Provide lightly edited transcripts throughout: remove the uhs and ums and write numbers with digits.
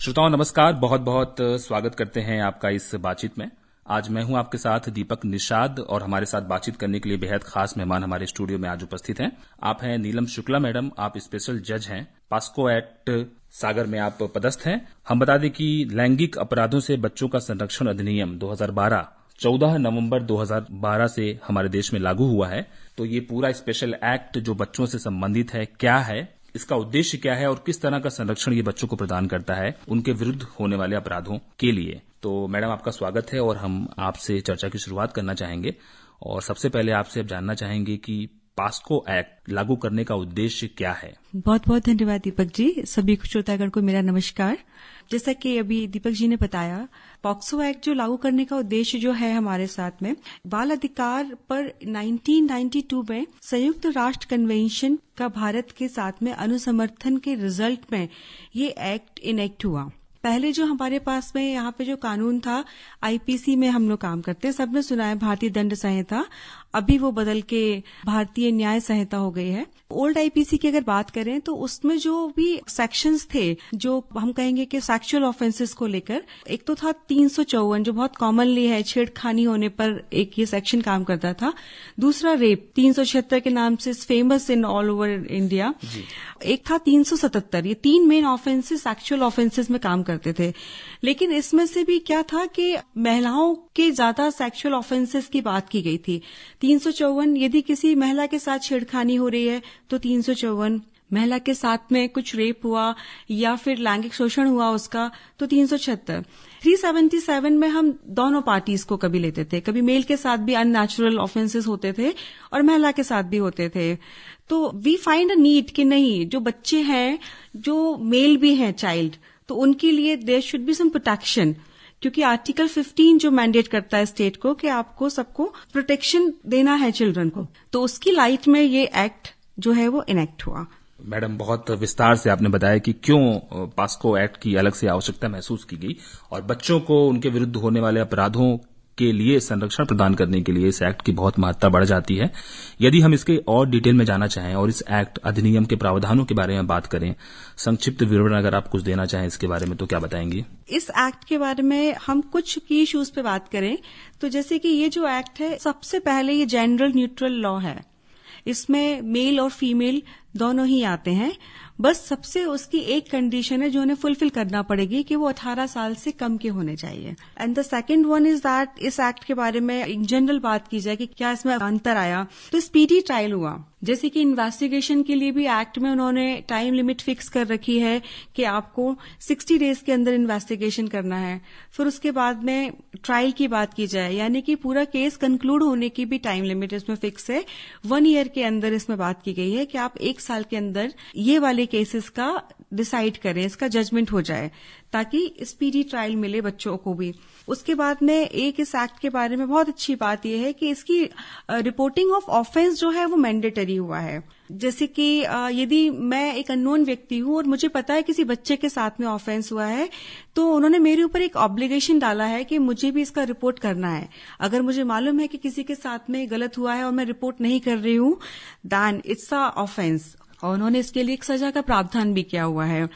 श्रोताओं नमस्कार, बहुत बहुत स्वागत करते हैं आपका इस बातचीत में। आज मैं हूं आपके साथ दीपक निषाद और हमारे साथ बातचीत करने के लिए बेहद खास मेहमान हमारे स्टूडियो में आज उपस्थित हैं। आप हैं नीलम शुक्ला मैडम, आप स्पेशल जज हैं, पास्को एक्ट सागर में आप पदस्थ हैं। हम बता दें कि लैंगिक अपराधों से बच्चों का संरक्षण अधिनियम 2012 14 नवंबर 2012 से हमारे देश में लागू हुआ है। तो ये पूरा स्पेशल एक्ट जो बच्चों से संबंधित है, क्या है, इसका उद्देश्य क्या है और किस तरह का संरक्षण ये बच्चों को प्रदान करता है उनके विरुद्ध होने वाले अपराधों के लिए। तो मैडम आपका स्वागत है और हम आपसे चर्चा की शुरुआत करना चाहेंगे। और सबसे पहले आपसे अब जानना चाहेंगे कि पास्को एक्ट लागू करने का उद्देश्य क्या है। बहुत बहुत धन्यवाद दीपक जी। सभी श्रोतागण को मेरा नमस्कार। जैसा कि अभी दीपक जी ने बताया, पॉक्सो एक्ट जो लागू करने का उद्देश्य जो है हमारे साथ में, बाल अधिकार पर 1992 में संयुक्त राष्ट्र कन्वेंशन का भारत के साथ में अनुसमर्थन के रिजल्ट में ये एक्ट इनेक्ट हुआ। पहले जो हमारे पास में यहाँ पे जो कानून था, आईपीसी में हम लोग काम करते हैं, सबने सुना है भारतीय दंड संहिता, अभी वो बदल के भारतीय न्याय संहिता हो गई है। ओल्ड आईपीसी की अगर बात करें तो उसमें जो भी सेक्शंस थे, जो हम कहेंगे कि सेक्सुअल ऑफेंसेस को लेकर, एक तो था 354 जो बहुत कॉमनली है, छेड़खानी होने पर एक ये सेक्शन काम करता था। दूसरा रेप 376 के नाम से famous in all over India. एक था 377। ये तीन मेन ऑफेंसेस सेक्सुअल ऑफेंसेस में काम करते थे। लेकिन इसमें से भी क्या था कि महिलाओं के ज्यादा सेक्सुअल ऑफेंसेस की बात की गई थी। 354 यदि किसी महिला के साथ छेड़खानी हो रही है तो 354, महिला के साथ में कुछ रेप हुआ या फिर लैंगिक शोषण हुआ उसका तो 376। 377 में हम दोनों पार्टीज को कभी लेते थे, कभी मेल के साथ भी अननेचुरल ऑफेंसेस होते थे और महिला के साथ भी होते थे। तो वी फाइंड अ नीड कि नहीं, जो बच्चे हैं, जो मेल भी हैं चाइल्ड, तो उनके लिए there should be some protection, क्योंकि आर्टिकल 15 जो मैंडेट करता है स्टेट को कि आपको सबको प्रोटेक्शन देना है चिल्ड्रन को, तो उसकी लाइट में ये एक्ट जो है वो इनेक्ट हुआ। मैडम, बहुत विस्तार से आपने बताया कि क्यों पास्को एक्ट की अलग से आवश्यकता महसूस की गई और बच्चों को उनके विरुद्ध होने वाले अपराधों के लिए संरक्षण प्रदान करने के लिए इस एक्ट की बहुत महत्ता बढ़ जाती है। यदि हम इसके और डिटेल में जाना चाहें और इस एक्ट अधिनियम के प्रावधानों के बारे में बात करें, संक्षिप्त विवरण अगर आप कुछ देना चाहें इसके बारे में, तो क्या बताएंगी? इस एक्ट के बारे में हम कुछ की इश्यूज पे बात करें तो जैसे कि ये जो एक्ट है, सबसे पहले ये जेंडर न्यूट्रल लॉ है। इसमें मेल और फीमेल दोनों ही आते हैं। बस सबसे उसकी एक कंडीशन है जो उन्हें फुलफिल करना पड़ेगी कि वो 18 साल से कम के होने चाहिए। And the second one is that इस एक्ट के बारे में इन जनरल बात की जाए कि क्या इसमें अंतर आया, तो स्पीडी ट्रायल हुआ। जैसे कि इन्वेस्टिगेशन के लिए भी एक्ट में उन्होंने टाइम लिमिट फिक्स कर रखी है कि आपको 60 डेज के अंदर इन्वेस्टिगेशन करना है। फिर उसके बाद में ट्रायल की बात की जाए, यानी कि पूरा केस कंक्लूड होने की भी टाइम लिमिट इसमें फिक्स है। 1 ईयर के अंदर इसमें बात की गई है कि आप 1 साल के अंदर ये वाले केसेस का डिसाइड करें, इसका जजमेंट हो जाए, ताकि स्पीडी ट्रायल मिले बच्चों को भी। उसके बाद में एक इस एक्ट के बारे में बहुत अच्छी बात यह है कि इसकी रिपोर्टिंग ऑफ ऑफेंस जो है वो मैंडेटरी हुआ है। जैसे कि यदि मैं एक अननोन व्यक्ति हूं और मुझे पता है किसी बच्चे के साथ में ऑफेंस हुआ है, तो उन्होंने मेरे ऊपर एक ऑब्लिगेशन डाला है कि मुझे भी इसका रिपोर्ट करना है। अगर मुझे मालूम है कि किसी के साथ में गलत हुआ है और मैं रिपोर्ट नहीं कर रही हूं, दैन इट्स अ ऑफेंस। और उन्होंने इसके लिए एक सजा का प्रावधान भी किया हुआ है।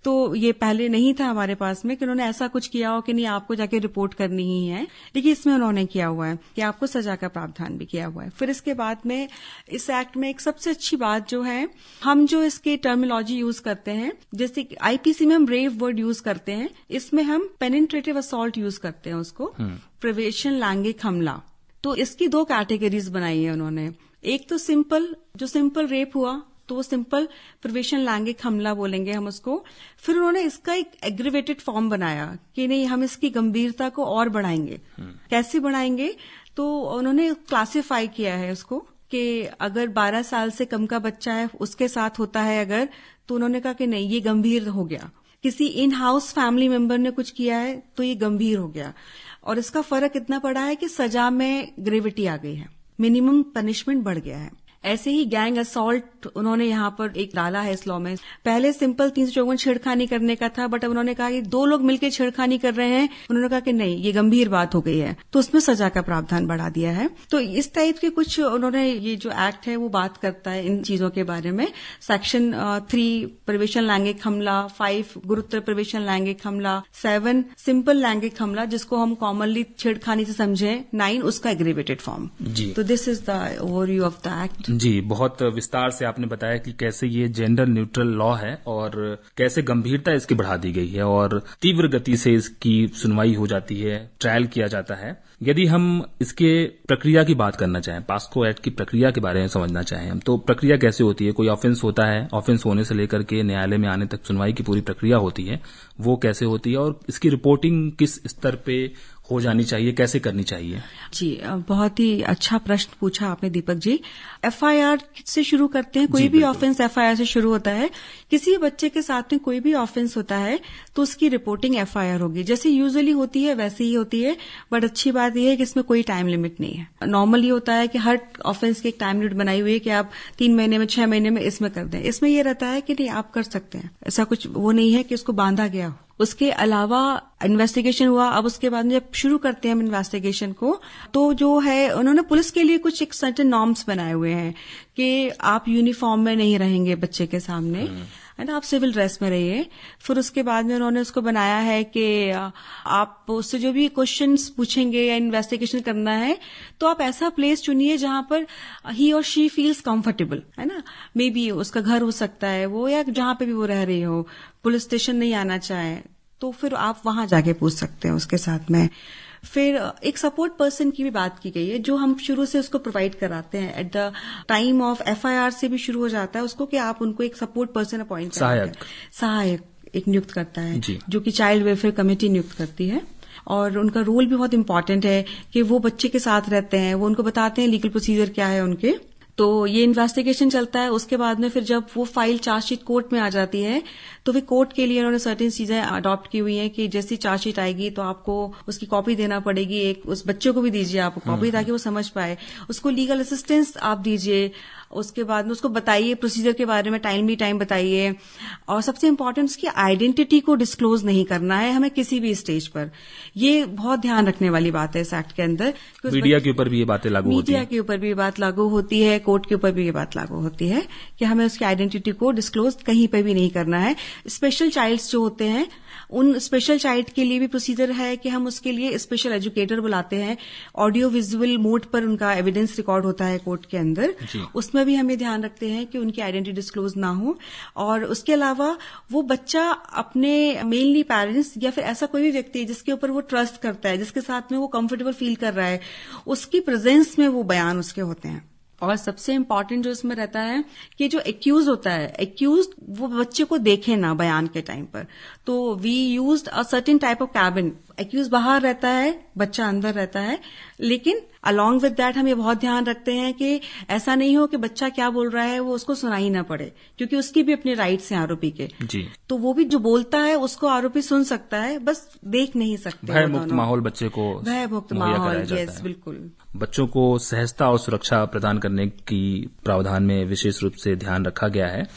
तो ये पहले नहीं था हमारे पास में कि उन्होंने ऐसा कुछ किया हो कि नहीं आपको जाके रिपोर्ट करनी ही है, लेकिन इसमें उन्होंने किया हुआ है कि आपको सजा का प्रावधान भी किया हुआ है। फिर इसके बाद में इस एक्ट में एक सबसे अच्छी बात जो है, हम जो इसके टर्मिनोलॉजी यूज करते हैं, जैसे आईपीसी में हम रेप वर्ड यूज करते हैं, इसमें हम पेनिट्रेटिव असॉल्ट यूज करते हैं उसको, प्रवेशन लैंगिक हमला। तो इसकी 2 कैटेगरीज बनाई है उन्होंने। एक तो सिंपल, जो सिंपल रेप हुआ तो वो सिंपल प्रवेशन लैंगिक हमला बोलेंगे हम उसको। फिर उन्होंने इसका एक एग्रीवेटेड फॉर्म बनाया कि नहीं, हम इसकी गंभीरता को और बढ़ाएंगे। कैसे बढ़ाएंगे, तो उन्होंने क्लासिफाई किया है उसको कि अगर 12 साल से कम का बच्चा है उसके साथ होता है अगर, तो उन्होंने कहा कि नहीं ये गंभीर हो गया। किसी इन हाउस फैमिली मेंबर ने कुछ किया है तो ये गंभीर हो गया। और इसका फर्क इतना पड़ा है कि सजा में ग्रेविटी आ गई है, मिनिमम पनिशमेंट बढ़ गया है। ऐसे ही गैंग असॉल्ट उन्होंने यहाँ पर एक डाला है इस लॉ में। पहले सिंपल 354 छेड़खानी करने का था, बट अब उन्होंने कहा कि 2 लोग मिलकर छेड़खानी कर रहे हैं, उन्होंने कहा कि नहीं, ये गंभीर बात हो गई है, तो उसमें सजा का प्रावधान बढ़ा दिया है। तो इस टाइप के कुछ उन्होंने, ये जो एक्ट है वो बात करता है इन चीजों के बारे में। सेक्शन 3 प्रवेशन लैंगिक हमला, 5 गुरुतर प्रवेशन लैंगिक हमला, 7 सिंपल लैंगिक हमला जिसको हम कॉमनली छेड़खानी से समझे, 9 उसका एग्रीवेटेड फॉर्म। जी, तो this is the overview of the act. जी, बहुत विस्तार से आपने बताया कि कैसे ये जेंडर न्यूट्रल लॉ है और कैसे गंभीरता इसकी बढ़ा दी गई है और तीव्र गति से इसकी सुनवाई हो जाती है, ट्रायल किया जाता है। यदि हम इसके प्रक्रिया की बात करना चाहें, पास्को एक्ट की प्रक्रिया के बारे में समझना चाहें हम, तो प्रक्रिया कैसे होती है? कोई ऑफेंस होता है, ऑफेंस होने से लेकर के न्यायालय में आने तक सुनवाई की पूरी प्रक्रिया होती है, वो कैसे होती है और इसकी रिपोर्टिंग किस स्तर पे हो जानी चाहिए, कैसे करनी चाहिए? जी, बहुत ही अच्छा प्रश्न पूछा आपने दीपक जी। एफआईआर से शुरू करते हैं। कोई भी ऑफेंस एफआईआर से शुरू होता है। किसी बच्चे के साथ में कोई भी ऑफेंस होता है तो उसकी रिपोर्टिंग एफआईआर होगी, जैसे यूजुअली होती है वैसे ही होती है। बट अच्छी बात यह है कि इसमें कोई टाइम लिमिट नहीं है। नॉर्मली होता है कि हर ऑफेंस की एक टाइम लिमिट बनाई हुई है कि आप 3 महीने में, 6 महीने में इसमें कर दें। इसमें यह रहता है कि नहीं, आप कर सकते हैं, ऐसा कुछ वो नहीं है कि उसको बांधा गया हो। उसके अलावा इन्वेस्टिगेशन हुआ, अब उसके बाद में जब शुरू करते हैं हम इन्वेस्टिगेशन को, तो जो है उन्होंने पुलिस के लिए कुछ एक सर्टेन नॉर्म्स बनाए हुए हैं कि आप यूनिफॉर्म में नहीं रहेंगे बच्चे के सामने, है ना, आप सिविल ड्रेस में रहिए। फिर उसके बाद में उन्होंने उसको बनाया है कि आप उससे जो भी क्वेश्चंस पूछेंगे या इन्वेस्टिगेशन करना है तो आप ऐसा प्लेस चुनिए जहां पर ही और शी फील्स कंफर्टेबल, है ना। मे बी उसका घर हो सकता है वो, या जहां पे भी वो रह रही हो, पुलिस स्टेशन नहीं आना चाहे तो फिर आप वहां जाके पूछ सकते हैं उसके साथ में। फिर एक सपोर्ट पर्सन की भी बात की गई है जो हम शुरू से उसको प्रोवाइड कराते हैं। At the time of FIR से भी शुरू हो जाता है उसको कि आप उनको एक सपोर्ट पर्सन अपॉइंट करते हैं, सहायक एक नियुक्त करता है जो कि चाइल्ड वेलफेयर कमेटी नियुक्त करती है। और उनका रोल भी बहुत इंपॉर्टेंट है कि वो बच्चे के साथ रहते हैं, वो उनको बताते हैं लीगल प्रोसीजर क्या है उनके। तो ये इन्वेस्टिगेशन चलता है। उसके बाद में फिर जब वो फाइल चार्जशीट कोर्ट में आ जाती है तो फिर कोर्ट के लिए उन्होंने सर्टेन चीजें अडॉप्ट की हुई हैं कि जैसी चार्जशीट आएगी तो आपको उसकी कॉपी देना पड़ेगी, एक उस बच्चे को भी दीजिए आप कॉपी ताकि वो समझ पाए, उसको लीगल असिस्टेंस आप दीजिए, उसके बाद में उसको बताइए प्रोसीजर के बारे में, टाइमली टाइम बताइए। और सबसे इम्पोर्टेंट उसकी आइडेंटिटी को डिस्क्लोज नहीं करना है हमें किसी भी स्टेज पर। ये बहुत ध्यान रखने वाली बात है इस एक्ट के अंदर। मीडिया के ऊपर भी ये बातें लागू होती है, मीडिया के ऊपर भी ये बात लागू होती है, कोर्ट के ऊपर भी ये बात लागू होती है कि हमें उसकी आइडेंटिटी को डिस्क्लोज कहीं पर भी नहीं करना है। स्पेशल चाइल्ड्स जो होते हैं उन स्पेशल चाइल्ड के लिए भी प्रोसीजर है कि हम उसके लिए स्पेशल एजुकेटर बुलाते हैं। ऑडियो विजुअल मोड पर उनका एविडेंस रिकॉर्ड होता है कोर्ट के अंदर, उसमें भी हमें ध्यान रखते हैं कि उनकी आइडेंटिटी डिस्क्लोज ना हो। और उसके अलावा वो बच्चा अपने मेनली पेरेंट्स या फिर ऐसा कोई भी व्यक्ति जिसके ऊपर वो ट्रस्ट करता है, जिसके साथ में वो कंफर्टेबल फील कर रहा है, उसकी प्रेजेंस में वो बयान उसके होते हैं। और सबसे इम्पोर्टेंट जो इसमें रहता है कि जो एक्यूज होता है, एक्यूज वो बच्चे को देखे ना बयान के टाइम पर। तो we used a certain type of cabin. Accused बाहर रहता है, बच्चा अंदर रहता है, लेकिन अलॉन्ग विद दैट हम ये बहुत ध्यान रखते हैं कि ऐसा नहीं हो कि बच्चा क्या बोल रहा है वो उसको सुनाई ना पड़े, क्योंकि उसकी भी अपने राइट्स हैं आरोपी के। जी। तो वो भी जो बोलता है उसको आरोपी सुन सकता है, बस देख नहीं सकते। भय मुक्त माहौल बच्चे को, भय मुक्त माहौल, यस बिल्कुल। बच्चों को सहजता और सुरक्षा प्रदान करने की प्रावधान में विशेष रूप से ध्यान रखा गया है।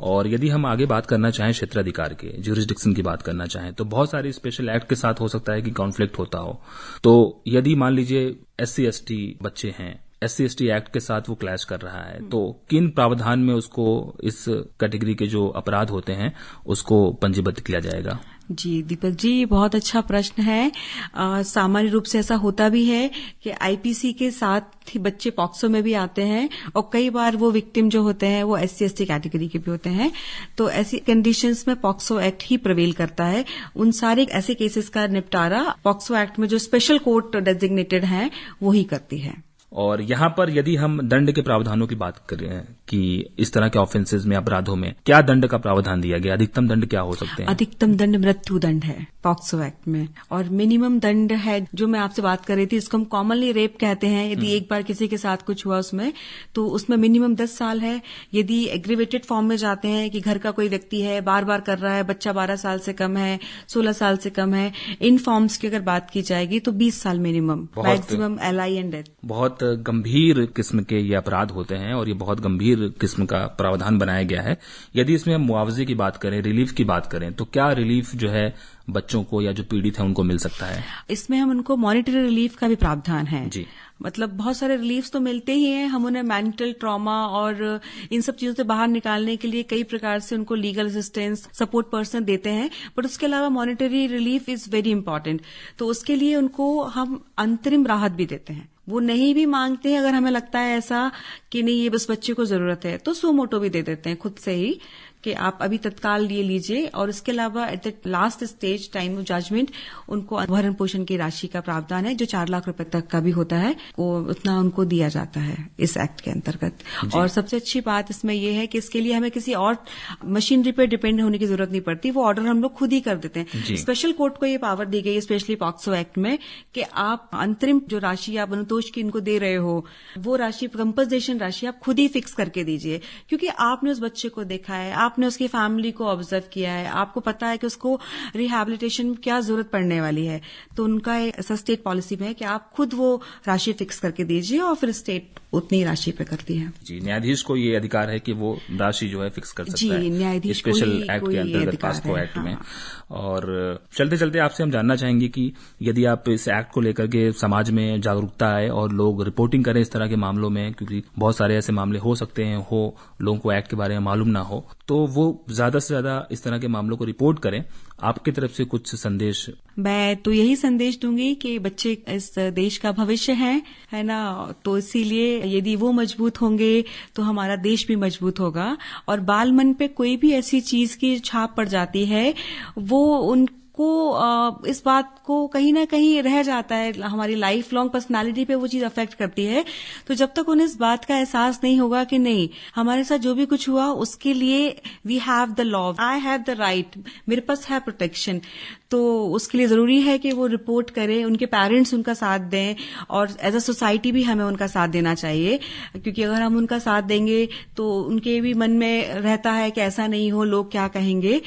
और यदि हम आगे बात करना चाहें क्षेत्राधिकार के, ज्यूरिसडिक्शन की बात करना चाहें, तो बहुत सारी स्पेशल एक्ट के साथ हो सकता है कि कॉन्फ्लिक्ट होता हो। तो यदि मान लीजिए SC/ST बच्चे हैं, SC/ST एक्ट के साथ वो क्लैश कर रहा है, तो किन प्रावधान में उसको इस कैटेगरी के जो अपराध होते हैं उसको पंजीबद्ध किया जाएगा? जी दीपक जी, बहुत अच्छा प्रश्न है। सामान्य रूप से ऐसा होता भी है कि आईपीसी के साथ ही बच्चे पॉक्सो में भी आते हैं और कई बार वो विक्टिम जो होते हैं वो SC/ST कैटेगरी के भी होते हैं। तो ऐसी कंडीशंस में पॉक्सो एक्ट ही प्रिवेल करता है। उन सारे ऐसे केसेस का निपटारा पॉक्सो एक्ट में जो स्पेशल कोर्ट डेजिग्नेटेड हैं वो ही करती है। और यहाँ पर यदि हम दंड के प्रावधानों की बात कि इस तरह के ऑफेंसेज में, अपराधों में क्या दंड का प्रावधान दिया गया? अधिकतम दंड क्या हो सकते हैं? अधिकतम दंड मृत्यु दंड है पॉक्सो एक्ट में, और मिनिमम दंड है जो मैं आपसे बात कर रही थी, इसको हम कॉमनली रेप कहते हैं। यदि एक बार किसी के साथ कुछ हुआ उसमें, तो उसमें मिनिमम 10 साल है। यदि एग्रीवेटेड फॉर्म में जाते हैं कि घर का कोई व्यक्ति है, बार बार कर रहा है, बच्चा 12 साल से कम है, 16 साल से कम है, इन फॉर्म्स की अगर बात की जाएगी तो 20 साल minimum, maximum LI and death. बहुत गंभीर किस्म के ये अपराध होते हैं और ये बहुत गंभीर किस्म का प्रावधान बनाया गया है। यदि इसमें हम मुआवजे की बात करें, रिलीफ की बात करें, तो क्या रिलीफ जो है बच्चों को या जो पीड़ित है उनको मिल सकता है? इसमें हम उनको मॉनिटरी रिलीफ का भी प्रावधान है जी। मतलब बहुत सारे रिलीफ्स तो मिलते ही हैं। हम उन्हें मेंटल ट्रॉमा और इन सब चीजों से बाहर निकालने के लिए कई प्रकार से उनको लीगल असिस्टेंस, सपोर्ट पर्सन देते हैं, बट उसके अलावा monetary relief is very important. तो उसके लिए उनको हम अंतरिम राहत भी देते हैं। वो नहीं भी मांगते हैं, अगर हमें लगता है ऐसा कि नहीं ये बस बच्चे को जरूरत है, तो सो मोटो भी दे देते हैं खुद से ही कि आप अभी तत्काल ये लीजिए। और इसके अलावा at the last stage time of judgment उनको भरण पोषण की राशि का प्रावधान है, जो 4 लाख रुपए तक का भी होता है, वो उतना उनको दिया जाता है इस एक्ट के अंतर्गत। और सबसे अच्छी बात इसमें यह है कि इसके लिए हमें किसी और मशीनरी पे डिपेंड होने की जरूरत नहीं पड़ती, वो ऑर्डर हम लोग खुद ही कर देते हैं। स्पेशल कोर्ट को ये पावर दी गई है, स्पेशली पॉक्सो एक्ट में, कि आप अंतरिम जो राशि आप अनुतोष की इनको दे रहे हो, वो राशि, कंपनसेशन राशि आप खुद ही फिक्स करके दीजिए, क्योंकि आपने उस बच्चे को देखा है, आपने उसकी फैमिली को ऑब्जर्व किया है, आपको पता है कि उसको रिहैबिलिटेशन में क्या जरूरत पड़ने वाली है। तो उनका ऐसा स्टेट पॉलिसी में है कि आप खुद वो राशि फिक्स करके दीजिए और फिर स्टेट उतनी राशि पे करती है। जी, न्यायाधीश को ये अधिकार है कि वो राशि जो है फिक्स कर सकता है। जी, न्यायाधीश स्पेशल एक्ट के अंतर्गत, पॉक्सो एक्ट में। और चलते चलते आपसे हम जानना चाहेंगे कि यदि आप इस एक्ट को लेकर के समाज में जागरूकता आए और लोग रिपोर्टिंग करें इस तरह के मामलों में, क्योंकि बहुत सारे ऐसे मामले हो सकते हैं, लोगों को एक्ट के बारे में मालूम ना हो, तो वो ज्यादा से ज्यादा इस तरह के मामलों को रिपोर्ट करें। आपकी तरफ से कुछ संदेश? मैं तो यही संदेश दूंगी कि बच्चे इस देश का भविष्य है ना, तो इसीलिए यदि वो मजबूत होंगे तो हमारा देश भी मजबूत होगा। और बाल मन पे कोई भी ऐसी चीज की छाप पड़ जाती है, वो उनको इस बात को कहीं ना कहीं रह जाता है, हमारी लाइफ लॉन्ग पर्सनालिटी पे वो चीज अफेक्ट करती है। तो जब तक उन्हें इस बात का एहसास नहीं होगा कि नहीं, हमारे साथ जो भी कुछ हुआ उसके लिए we have the law, I have the right, मेरे पास है प्रोटेक्शन, तो उसके लिए जरूरी है कि वो रिपोर्ट करें, उनके पेरेंट्स उनका साथ दें, और एज अ सोसाइटी भी हमें उनका साथ देना चाहिए। क्योंकि अगर हम उनका साथ देंगे तो उनके भी मन में रहता है कि ऐसा नहीं हो, लोग क्या कहेंगे।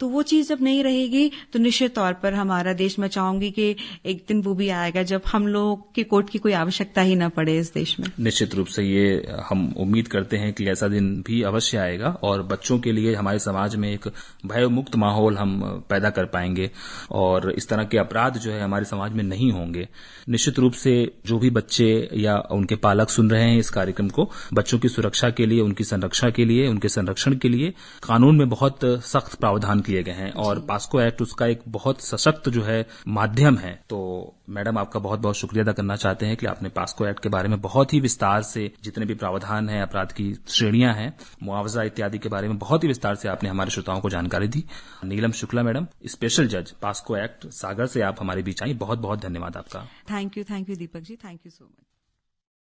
तो वो चीज जब नहीं रहेगी तो निश्चित तौर पर हमारा देश, मैं चाहूंगी कि एक दिन वो भी आएगा जब हम लोग की कोर्ट की कोई आवश्यकता ही ना पड़े इस देश में। निश्चित रूप से ये हम उम्मीद करते हैं कि ऐसा दिन भी अवश्य आएगा और बच्चों के लिए हमारे समाज में एक भयमुक्त माहौल हम पैदा कर पाएंगे और इस तरह के अपराध जो है हमारे समाज में नहीं होंगे। निश्चित रूप से जो भी बच्चे या उनके पालक सुन रहे हैं इस कार्यक्रम को, बच्चों की सुरक्षा के लिए, उनकी संरक्षा के लिए, उनके संरक्षण के लिए कानून में बहुत सख्त प्रावधान किए गए हैं और पॉक्सो एक्ट उसका एक बहुत सशक्त जो है माध्यम है। तो मैडम, आपका बहुत बहुत शुक्रिया अदा करना चाहते हैं कि आपने पॉक्सो एक्ट के बारे में बहुत ही विस्तार से, जितने भी प्रावधान हैं, अपराध की श्रेणियां हैं, मुआवजा इत्यादि के बारे में बहुत ही विस्तार से आपने हमारे श्रोताओं को जानकारी दी। नीलम शुक्ला मैडम, स्पेशल जज पॉक्सो एक्ट, सागर से आप हमारे बीच आई, बहुत बहुत धन्यवाद आपका। Thank you Deepak ji, thank you so much.